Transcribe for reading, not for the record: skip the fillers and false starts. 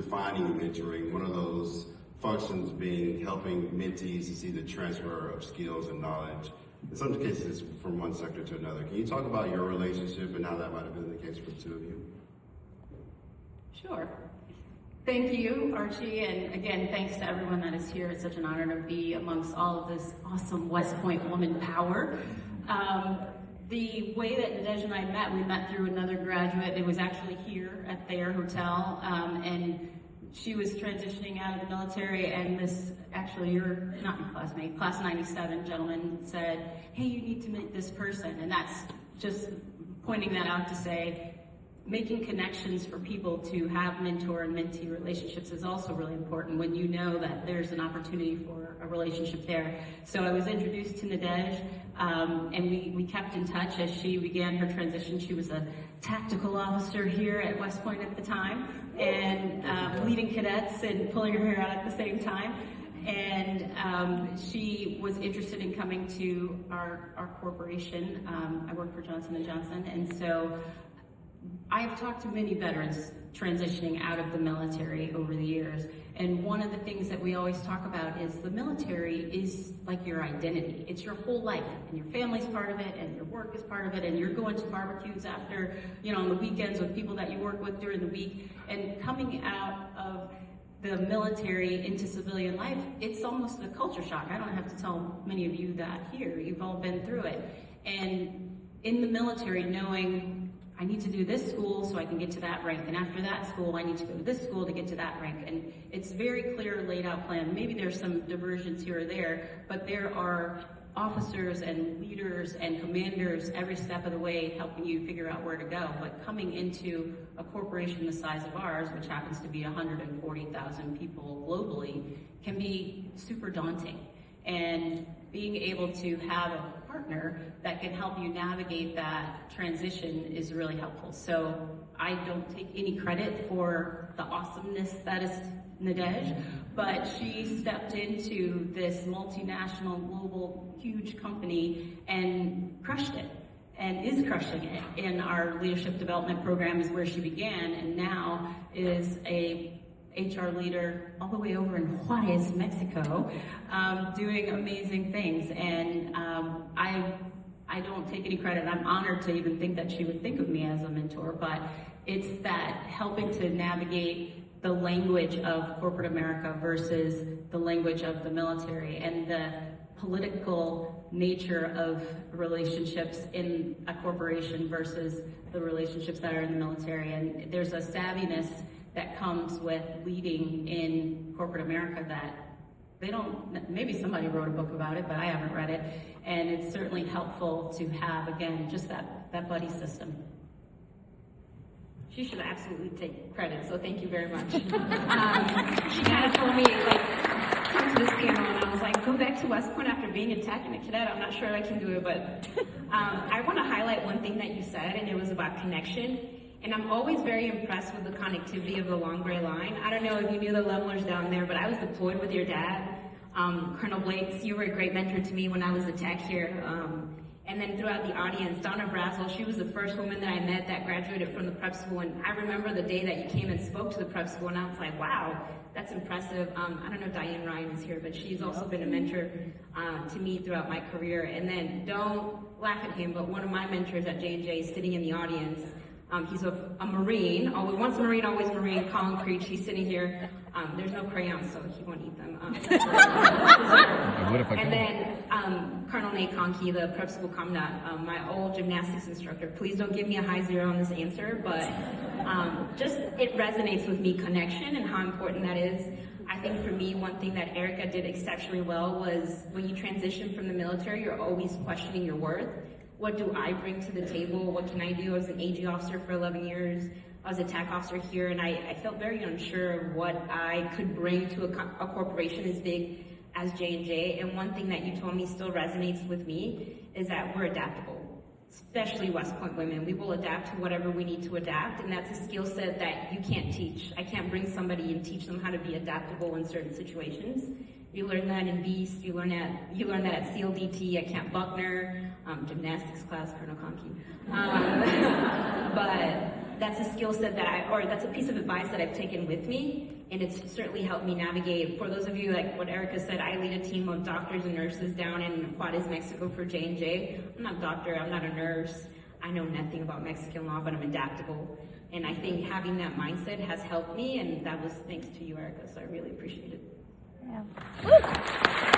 defining mentoring, one of those functions being helping mentees to see the transfer of skills and knowledge, in some cases from one sector to another. Can you talk about your relationship and how that might have been the case for the two of you? Sure. Thank you, Archie, and again, thanks to everyone that is here. It's such an honor to be amongst all of this awesome West Point woman power. The way that Nadege and I met, we met through another graduate. It was actually here at their hotel, and she was transitioning out of the military, and this, actually, you're not my classmate, class 97 gentleman said, hey, you need to meet this person, and that's just pointing that out to say, making connections for people to have mentor and mentee relationships is also really important when you know that there's an opportunity for a relationship there. So I was introduced to Nadege, and we kept in touch as she began her transition. She was a tactical officer here at West Point at the time, and leading cadets and pulling her hair out at the same time. And she was interested in coming to our corporation. I work for Johnson & Johnson, and so I've talked to many veterans transitioning out of the military over the years, and one of the things that we always talk about is the military is like your identity. It's your whole life, and your family's part of it, and your work is part of it, and you're going to barbecues after, on the weekends with people that you work with during the week, and coming out of the military into civilian life, it's almost a culture shock. I don't have to tell many of you that here. You've all been through it. And in the military, knowing I need to do this school so I can get to that rank, and after that school I need to go to this school to get to that rank, and it's very clear laid out plan. Maybe there's some diversions here or there, but there are officers and leaders and commanders every step of the way helping you figure out where to go. But coming into a corporation the size of ours, which happens to be 140,000 people globally, can be super daunting. And being able to have a partner that can help you navigate that transition is really helpful. So I don't take any credit for the awesomeness that is Nadege, but she stepped into this multinational, global, huge company and crushed it, and is crushing it. In our leadership development program is where she began, and now is a HR leader all the way over in Juarez, Mexico, doing amazing things. And I don't take any credit. I'm honored to even think that she would think of me as a mentor, but it's that helping to navigate the language of corporate America versus the language of the military, and the political nature of relationships in a corporation versus the relationships that are in the military. And there's a savviness that comes with leading in corporate America that they don't, maybe somebody wrote a book about it, but I haven't read it. And it's certainly helpful to have, again, just that buddy system. She should absolutely take credit, so thank you very much. She kind of told me, come to this panel, and I was like, go back to West Point after being a tech and a cadet. I'm not sure I can do it, but I want to highlight one thing that you said, and it was about connection. And I'm always very impressed with the connectivity of the Long Gray Line. I don't know if you knew the Levelers down there, but I was deployed with your dad, Colonel Blakes. You were a great mentor to me when I was a tech here. And then throughout the audience, Donna Brazel, she was the first woman that I met that graduated from the prep school. And I remember the day that you came and spoke to the prep school, and I was like, wow, that's impressive. I don't know if Diane Ryan is here, but she's also been a mentor to me throughout my career. And then, don't laugh at him, but one of my mentors at J&J is sitting in the audience. He's a Marine, once a Marine, always a Marine, Colin Creech. He's sitting here. There's no crayons, so he won't eat them. And then Colonel Nate Conkey, the prep school commandant, my old gymnastics instructor. Please don't give me a high 0 on this answer, but just it resonates with me, connection and how important that is. I think for me, one thing that Erica did exceptionally well was when you transition from the military, you're always questioning your worth. What do I bring to the table? What can I do? I was an AG officer for 11 years. I was a TAC officer here, and I felt very unsure of what I could bring to a corporation as big as J&J. And one thing that you told me still resonates with me is that we're adaptable, especially West Point women. We will adapt to whatever we need to adapt, and that's a skill set that you can't teach. I can't bring somebody and teach them how to be adaptable in certain situations. You learn that in Beast, you learn that at CLDT, at Camp Buckner, gymnastics class, Colonel Conkey. But that's a skill set that's a piece of advice that I've taken with me, and it's certainly helped me navigate. For those of you, like what Erica said, I lead a team of doctors and nurses down in Juarez, Mexico for J&J. I'm not a doctor, I'm not a nurse. I know nothing about Mexican law, but I'm adaptable. And I think having that mindset has helped me, and that was thanks to you, Erica, so I really appreciate it. Yeah. Woo!